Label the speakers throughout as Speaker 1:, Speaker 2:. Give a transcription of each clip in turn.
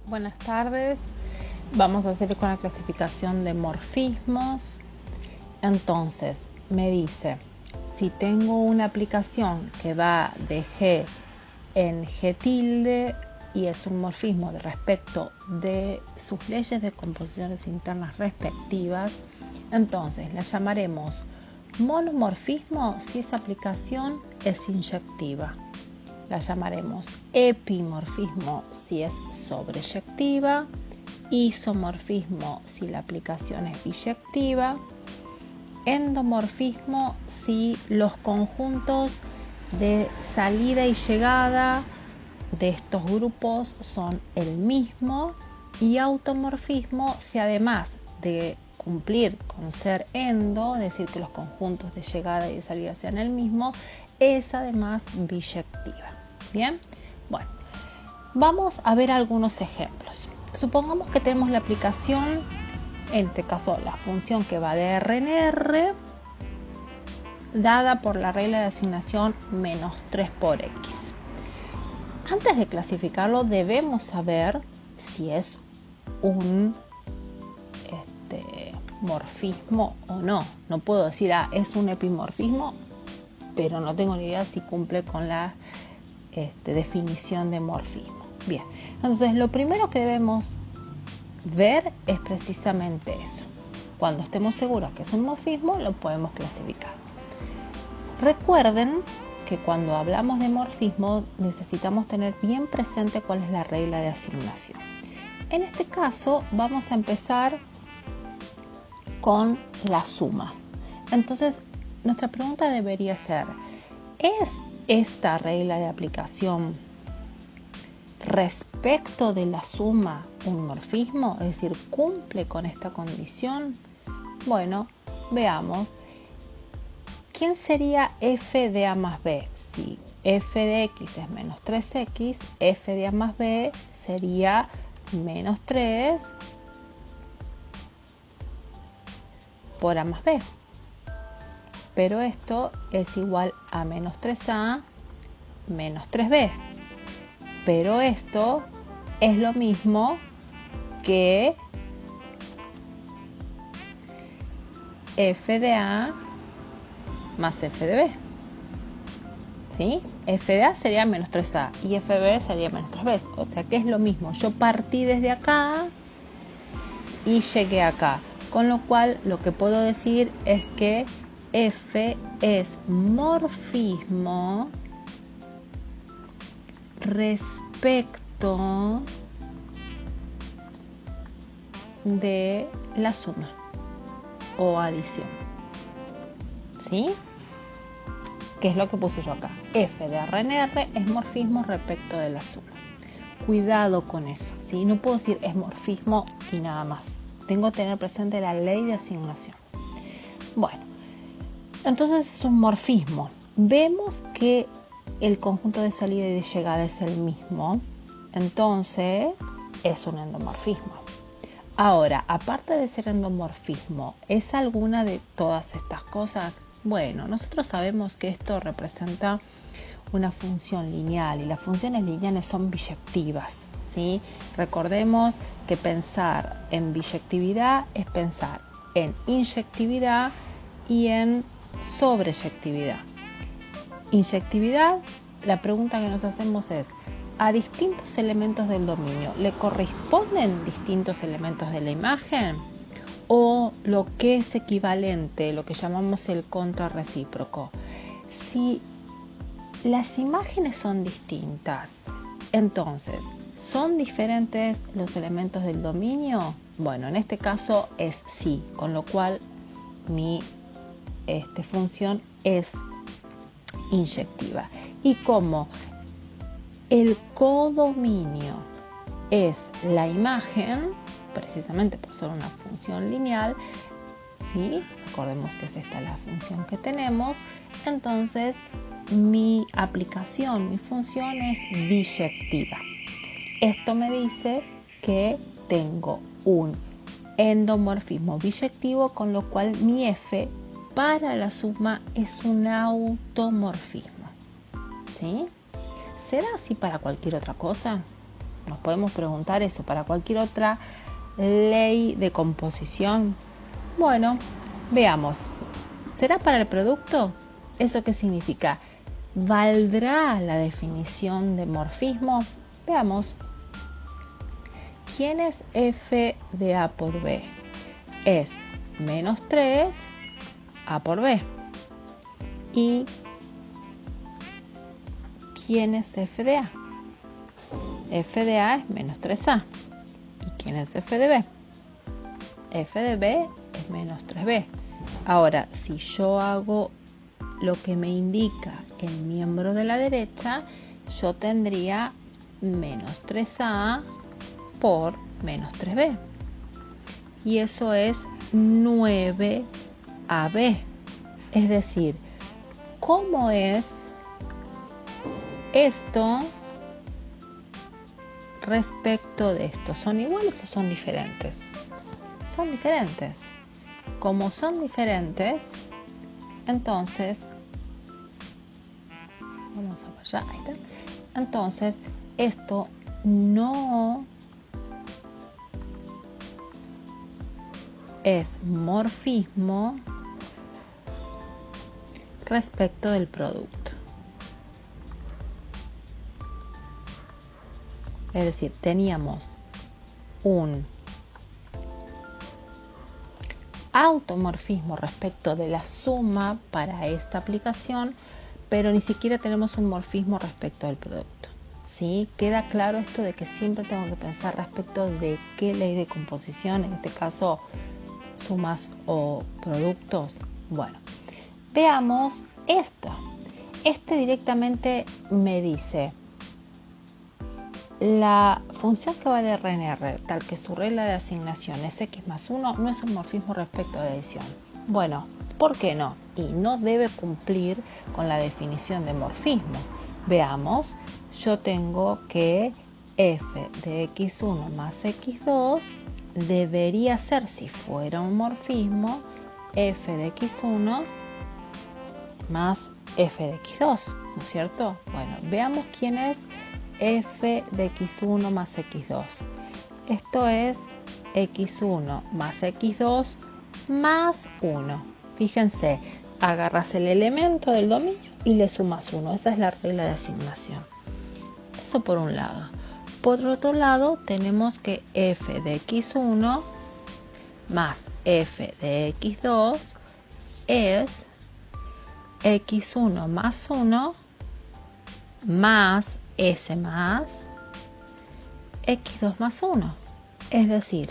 Speaker 1: Buenas tardes, vamos a hacer con la clasificación de morfismos. Entonces me dice, si tengo una aplicación que va de G en G tilde y es un morfismo de respecto de sus leyes de composiciones internas respectivas, entonces la llamaremos monomorfismo si esa aplicación es inyectiva. La llamaremos epimorfismo si es sobreyectiva, isomorfismo si la aplicación es biyectiva, endomorfismo si los conjuntos de salida y llegada de estos grupos son el mismo, y automorfismo si además de cumplir con ser endo, es decir que los conjuntos de llegada y de salida sean el mismo, es además biyectiva. Bien, bueno, vamos a ver algunos ejemplos. Supongamos que tenemos la aplicación, en este caso la función que va de R en R, dada por la regla de asignación -3 por X. Antes de clasificarlo debemos saber si es un morfismo o no. No puedo decir, es un epimorfismo, pero no tengo ni idea si cumple con la definición de morfismo. Bien, entonces lo primero que debemos ver es precisamente eso. Cuando estemos seguros que es un morfismo, lo podemos clasificar. Recuerden que cuando hablamos de morfismo necesitamos tener bien presente cuál es la regla de asignación. En este caso vamos a empezar con la suma. Entonces nuestra pregunta debería ser, ¿es esta regla de aplicación respecto de la suma un morfismo? Es decir, ¿cumple con esta condición? Bueno, veamos. ¿Quién sería f de a más b? Si f de x es menos 3x, f de a más b sería menos 3 por a más b. Pero esto es igual a menos 3a menos 3b. Pero esto es lo mismo que f de a más f de b. ¿Sí? F de a sería menos 3a y f de b sería menos 3b. O sea que es lo mismo. Yo partí desde acá y llegué acá. Con lo cual lo que puedo decir es que f es morfismo respecto de la suma o adición. ¿Sí? ¿Qué es lo que puse yo acá? F de R en R es morfismo respecto de la suma. Cuidado con eso, ¿sí? No puedo decir es morfismo y nada más. Tengo que tener presente la ley de asignación. Bueno, entonces es un morfismo. Vemos que el conjunto de salida y de llegada es el mismo, entonces es un endomorfismo. Ahora, aparte de ser endomorfismo, ¿es alguna de todas estas cosas? Bueno, nosotros sabemos que esto representa una función lineal y las funciones lineales son biyectivas, ¿sí? Recordemos que pensar en biyectividad es pensar en inyectividad y en sobreyectividad. Inyectividad, la pregunta que nos hacemos es, ¿a distintos elementos del dominio le corresponden distintos elementos de la imagen? ¿O lo que es equivalente, lo que llamamos el contrarrecíproco? Si las imágenes son distintas, entonces, ¿son diferentes los elementos del dominio? Bueno, en este caso es sí, con lo cual mi función es inyectiva. Y como el codominio es la imagen, precisamente por ser una función lineal, ¿sí? Recordemos que es esta la función que tenemos, entonces mi aplicación, mi función es biyectiva. Esto me dice que tengo un endomorfismo biyectivo, con lo cual mi f para la suma es un automorfismo. ¿Sí? ¿Será así para cualquier otra cosa? Nos podemos preguntar eso para cualquier otra ley de composición. Bueno, veamos. ¿Será para el producto? ¿Eso qué significa? ¿Valdrá la definición de morfismo? Veamos. ¿Quién es f de a por b? Es menos 3 a por b. ¿Y quién es f de a? F de a es menos 3a. ¿Y quién es f de b? F de b es menos 3b. Ahora, si yo hago lo que me indica el miembro de la derecha, yo tendría menos 3a por menos 3b. Y eso es 9ab. Es decir, ¿cómo es esto respecto de esto? ¿Son iguales o son diferentes? Son diferentes. Como son diferentes, entonces, vamos a allá, ahí está. Entonces, esto no es morfismo respecto del producto. Es decir, teníamos un automorfismo respecto de la suma para esta aplicación, pero ni siquiera tenemos un morfismo respecto del producto. ¿Sí? Queda claro esto de que siempre tengo que pensar respecto de qué ley de composición, en este caso sumas o productos. Bueno, veamos esto. Este directamente me dice la función que va de RNR, tal que su regla de asignación es x más 1, no es un morfismo respecto a la adición. Bueno, ¿por qué no? Y no debe cumplir con la definición de morfismo. Veamos, yo tengo que f de x1 más x2 debería ser, si fuera un morfismo, f de x1 más f de x2, ¿no es cierto? Bueno, veamos quién es f de x1 más x2. Esto es x1 más x2 más 1. Fíjense, agarras el elemento del dominio y le sumas 1. Esa es la regla de asignación. Eso por un lado. Por otro lado, tenemos que f de x1 más f de x2 es x1 más 1 más S más x2 más 1. Es decir,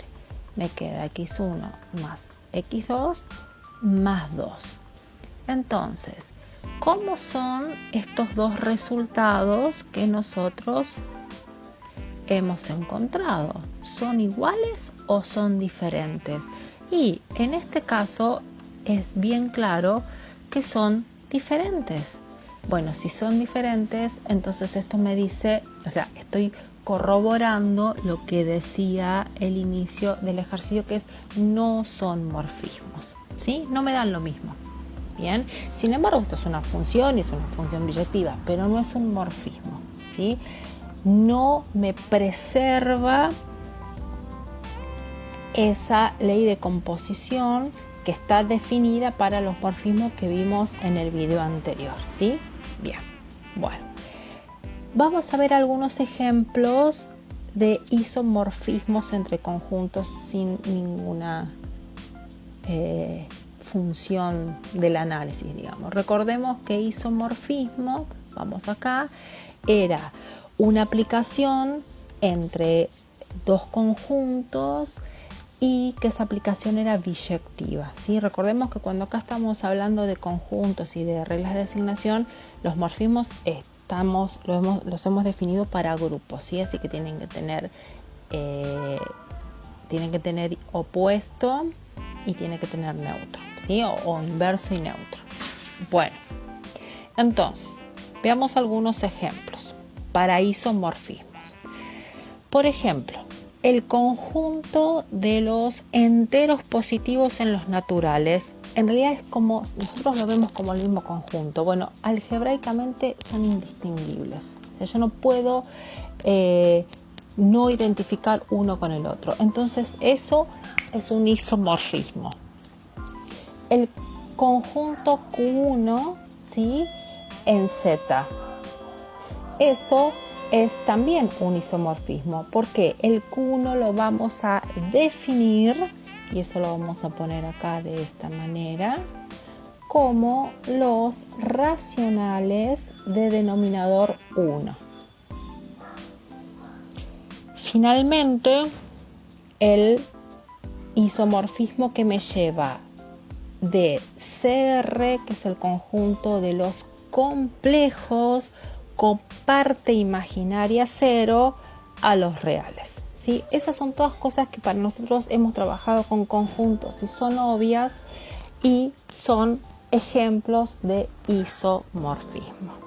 Speaker 1: me queda x1 más x2 más 2. Entonces, ¿cómo son estos dos resultados que nosotros hemos encontrado? ¿Son iguales o son diferentes? Y en este caso es bien claro que son diferentes. Bueno, si son diferentes, entonces esto me dice, o sea, estoy corroborando lo que decía el inicio del ejercicio, que es no son morfismos, ¿sí? No me dan lo mismo. Bien, sin embargo, esto es una función y es una función biyectiva, pero no es un morfismo, ¿sí? No me preserva esa ley de composición que está definida para los morfismos que vimos en el video anterior, ¿sí? Bien, bueno, vamos a ver algunos ejemplos de isomorfismos entre conjuntos sin ninguna función del análisis, digamos. Recordemos que isomorfismo, vamos acá, era una aplicación entre dos conjuntos y que esa aplicación era biyectiva, ¿sí? Recordemos que cuando acá estamos hablando de conjuntos y de reglas de asignación, los morfismos los hemos definido para grupos, ¿sí? Así que tienen que tener opuesto y tienen que tener neutro, ¿sí? O inverso y neutro. Bueno, entonces, veamos algunos ejemplos para isomorfismos. Por ejemplo, el conjunto de los enteros positivos en los naturales, en realidad es como, nosotros lo vemos como el mismo conjunto. Bueno, algebraicamente son indistinguibles. O sea, yo no puedo no identificar uno con el otro. Entonces eso es un isomorfismo. El conjunto Q1, ¿sí?, en Z. Eso es también un isomorfismo, porque el Q1 lo vamos a definir, y eso lo vamos a poner acá de esta manera, como los racionales de denominador 1. Finalmente, el isomorfismo que me lleva de CR, que es el conjunto de los complejos con parte imaginaria 0, a los reales, ¿sí? Esas son todas cosas que para nosotros hemos trabajado con conjuntos y son obvias y son ejemplos de isomorfismo.